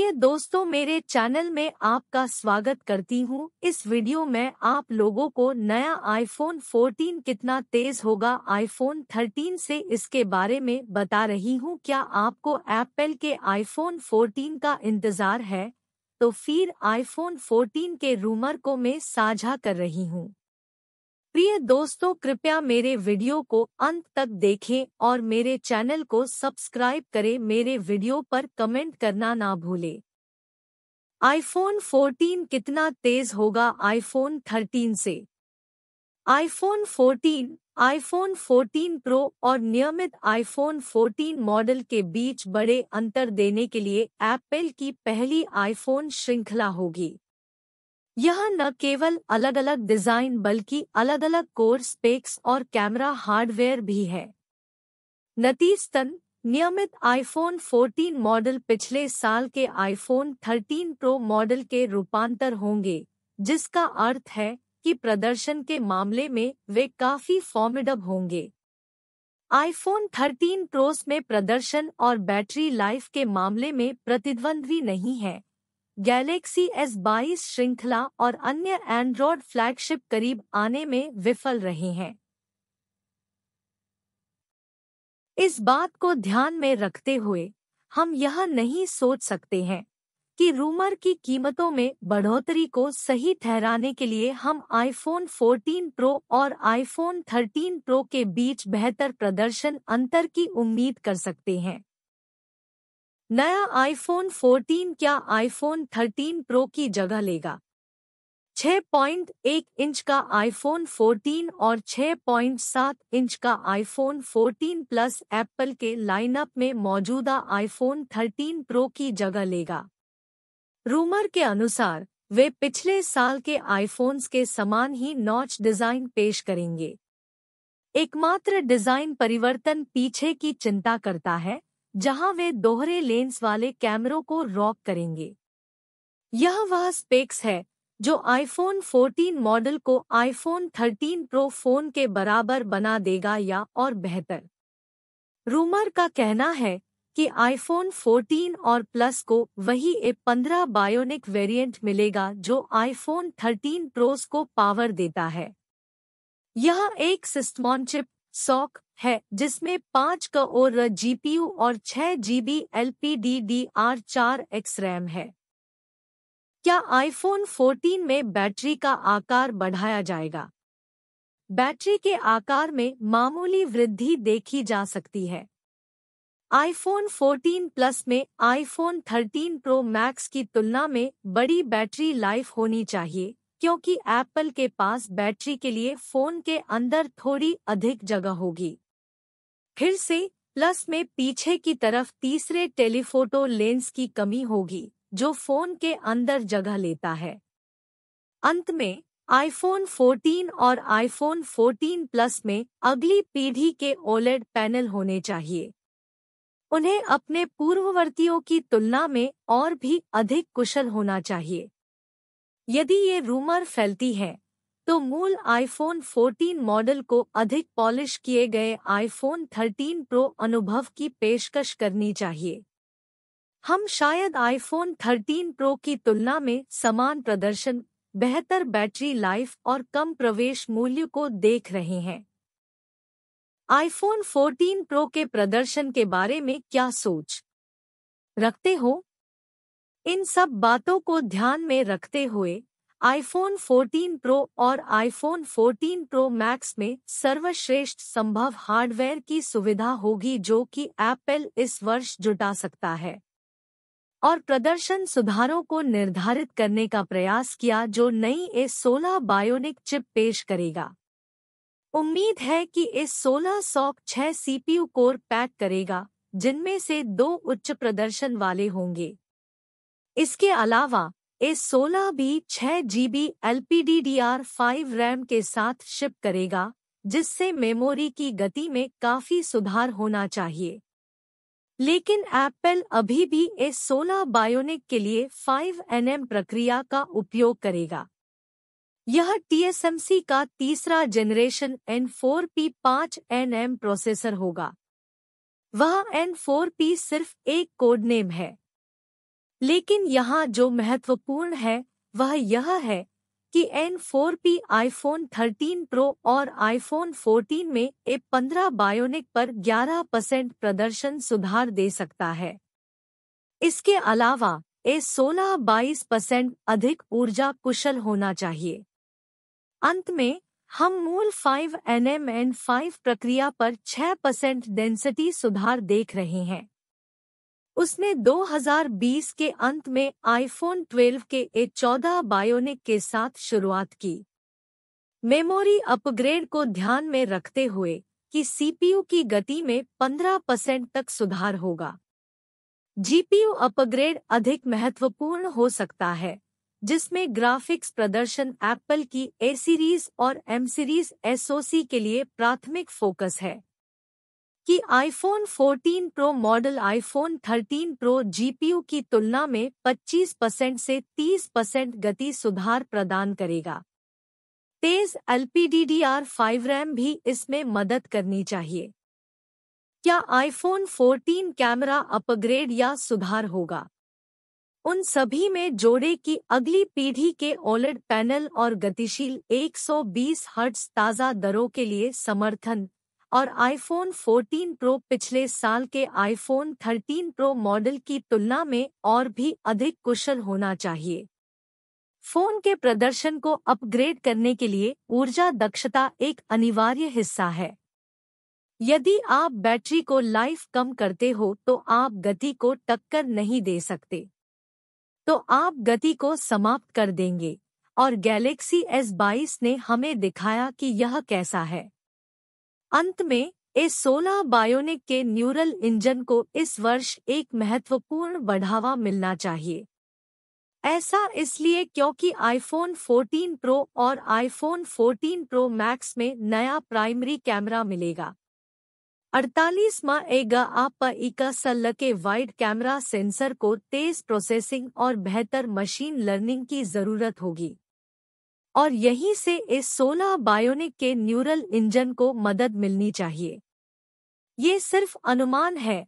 प्रिय दोस्तों, मेरे चैनल में आपका स्वागत करती हूँ। इस वीडियो में आप लोगों को नया आईफोन 14 कितना तेज होगा आईफोन 13 से, इसके बारे में बता रही हूँ। क्या आपको एप्पल के आईफोन 14 का इंतजार है? तो फिर आईफोन 14 के रूमर को मैं साझा कर रही हूँ। प्रिय दोस्तों, कृपया मेरे वीडियो को अंत तक देखें और मेरे चैनल को सब्सक्राइब करें। मेरे वीडियो पर कमेंट करना ना भूलें। आईफोन 14 कितना तेज होगा आईफोन 13 से? आईफोन 14, आईफोन 14 प्रो और नियमित आईफोन 14 मॉडल के बीच बड़े अंतर देने के लिए एप्पल की पहली आईफोन श्रृंखला होगी। यह न केवल अलग-अलग डिजाइन बल्कि अलग-अलग कोर स्पेक्स और कैमरा हार्डवेयर भी है। नतीजतन नियमित आईफोन 14 मॉडल पिछले साल के आईफोन 13 प्रो मॉडल के रूपांतर होंगे, जिसका अर्थ है कि प्रदर्शन के मामले में वे काफी फॉर्मिडेबल होंगे। आईफोन 13 प्रोस में प्रदर्शन और बैटरी लाइफ के मामले में प्रतिद्वंद्वी नहीं है। गैलेक्सी S22 श्रृंखला और अन्य एंड्रॉयड फ्लैगशिप करीब आने में विफल रहे हैं। इस बात को ध्यान में रखते हुए हम यह नहीं सोच सकते हैं कि रूमर की कीमतों में बढ़ोतरी को सही ठहराने के लिए हम आईफोन 14 प्रो और आईफोन 13 प्रो के बीच बेहतर प्रदर्शन अंतर की उम्मीद कर सकते हैं। नया आईफोन 14 क्या आईफोन 13 प्रो की जगह लेगा? 6.1 इंच का आईफोन 14 और 6.7 इंच का आईफोन 14 प्लस एप्पल के लाइनअप में मौजूदा आईफोन 13 प्रो की जगह लेगा। रूमर के अनुसार वे पिछले साल के आईफोन्स के समान ही नॉच डिजाइन पेश करेंगे। एकमात्र डिजाइन परिवर्तन पीछे की चिंता करता है, जहां वे दोहरे लेंस वाले कैमरों को रॉक करेंगे। यह वह स्पेक्स है जो आईफोन 14 मॉडल को आईफोन 13 प्रो फोन के बराबर बना देगा या और बेहतर। रूमर का कहना है कि आईफोन 14 और प्लस को वही A15 बायोनिक वेरिएंट मिलेगा जो आईफोन 13 प्रोस को पावर देता है। यह एक सिस्टम चिप सॉक है जिसमें 5 कोर GPU और 6 GB LPDDR4X रैम है। क्या आईफोन 14 में बैटरी का आकार बढ़ाया जाएगा? बैटरी के आकार में मामूली वृद्धि देखी जा सकती है। आईफोन 14 प्लस में आईफोन 13 प्रो मैक्स की तुलना में बड़ी बैटरी लाइफ होनी चाहिए, क्योंकि एप्पल के पास बैटरी के लिए फोन के अंदर थोड़ी अधिक जगह होगी। फिर से प्लस में पीछे की तरफ तीसरे टेलीफोटो लेंस की कमी होगी, जो फोन के अंदर जगह लेता है। अंत में आईफोन 14 और आईफोन 14 प्लस में अगली पीढ़ी के ओलेड पैनल होने चाहिए। उन्हें अपने पूर्ववर्तियों की तुलना में और भी अधिक कुशल होना चाहिए। यदि ये रूमर फैलती है, तो मूल आईफोन 14 मॉडल को अधिक पॉलिश किए गए आईफोन 13 प्रो अनुभव की पेशकश करनी चाहिए। हम शायद आईफोन 13 प्रो की तुलना में समान प्रदर्शन, बेहतर बैटरी लाइफ और कम प्रवेश मूल्य को देख रहे हैं। आईफोन 14 प्रो के प्रदर्शन के बारे में क्या सोच रखते हो? इन सब बातों को ध्यान में रखते हुए आईफोन 14 प्रो और आईफोन 14 प्रो मैक्स में सर्वश्रेष्ठ संभव हार्डवेयर की सुविधा होगी जो कि एप्पल इस वर्ष जुटा सकता है, और प्रदर्शन सुधारों को निर्धारित करने का प्रयास किया जो नई A16 बायोनिक चिप पेश करेगा। उम्मीद है कि A16 sock 6 CPU core pack करेगा, जिनमें से 2 उच्च प्रदर्शन वाले होंगे। इसके अलावा A16 भी 6 GB LPDDR5 रैम के साथ शिप करेगा, जिससे मेमोरी की गति में काफी सुधार होना चाहिए। लेकिन एप्पल अभी भी A16 बायोनिक के लिए 5nm प्रक्रिया का उपयोग करेगा। यह TSMC का तीसरा जनरेशन N4P 5nm प्रोसेसर होगा। वह N4P सिर्फ एक कोड नेम है। लेकिन यहाँ जो महत्वपूर्ण है वह यह है कि N4P आईफोन 13 प्रो और आईफोन 14 में A15 बायोनिक पर 11% प्रदर्शन सुधार दे सकता है। इसके अलावा A16 22% अधिक ऊर्जा कुशल होना चाहिए। अंत में हम मूल 5nm प्रक्रिया पर 6% डेंसिटी सुधार देख रहे हैं। उसने 2020 के अंत में आईफोन 12 के A14 बायोनिक के साथ शुरुआत की। मेमोरी अपग्रेड को ध्यान में रखते हुए कि सीपीयू की गति में 15% तक सुधार होगा। जीपीयू अपग्रेड अधिक महत्वपूर्ण हो सकता है, जिसमें ग्राफिक्स प्रदर्शन एप्पल की ए सीरीज और एम सीरीज एसओसी के लिए प्राथमिक फोकस है कि iPhone 14 pro model iPhone 13 pro GPU की तुलना में 25% से 30% गति सुधार प्रदान करेगा। तेज LPDDR5 रैम भी इसमें मदद करनी चाहिए। क्या आईफोन 14 कैमरा अपग्रेड या सुधार होगा? उन सभी में जोड़े की अगली पीढ़ी के ओलेड पैनल और गतिशील 120 हर्ट्ज ताज़ा दरों के लिए समर्थन और आईफोन 14 प्रो पिछले साल के आईफोन 13 प्रो मॉडल की तुलना में और भी अधिक कुशल होना चाहिए। फोन के प्रदर्शन को अपग्रेड करने के लिए ऊर्जा दक्षता एक अनिवार्य हिस्सा है। यदि आप बैटरी को लाइफ कम करते हो तो आप गति को टक्कर नहीं दे सकते, तो आप गति को समाप्त कर देंगे, और गैलेक्सी S22 ने हमें दिखाया कि यह कैसा है। अंत में A16 बायोनिक के न्यूरल इंजन को इस वर्ष एक महत्वपूर्ण बढ़ावा मिलना चाहिए। ऐसा इसलिए क्योंकि आईफोन 14 प्रो और आईफोन 14 प्रो मैक्स में नया प्राइमरी कैमरा मिलेगा। 48 के वाइड कैमरा सेंसर को तेज प्रोसेसिंग और बेहतर मशीन लर्निंग की जरूरत होगी, और यहीं से A16 बायोनिक के न्यूरल इंजन को मदद मिलनी चाहिए। ये सिर्फ अनुमान है,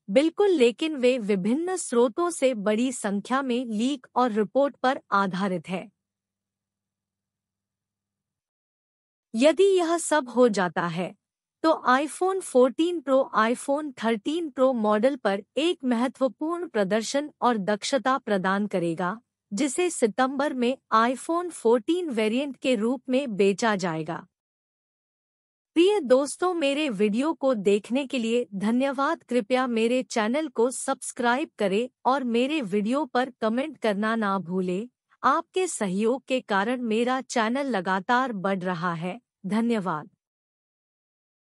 बिल्कुल, लेकिन वे विभिन्न स्रोतों से बड़ी संख्या में लीक और रिपोर्ट पर आधारित है। यदि यह सब हो जाता है तो iPhone 14 pro iPhone 13 pro model पर एक महत्वपूर्ण प्रदर्शन और दक्षता प्रदान करेगा, जिसे सितंबर में आईफोन 14 वेरिएंट के रूप में बेचा जाएगा। प्रिय दोस्तों, मेरे वीडियो को देखने के लिए धन्यवाद। कृपया मेरे चैनल को सब्सक्राइब करें और मेरे वीडियो पर कमेंट करना ना भूलें। आपके सहयोग के कारण मेरा चैनल लगातार बढ़ रहा है। धन्यवाद।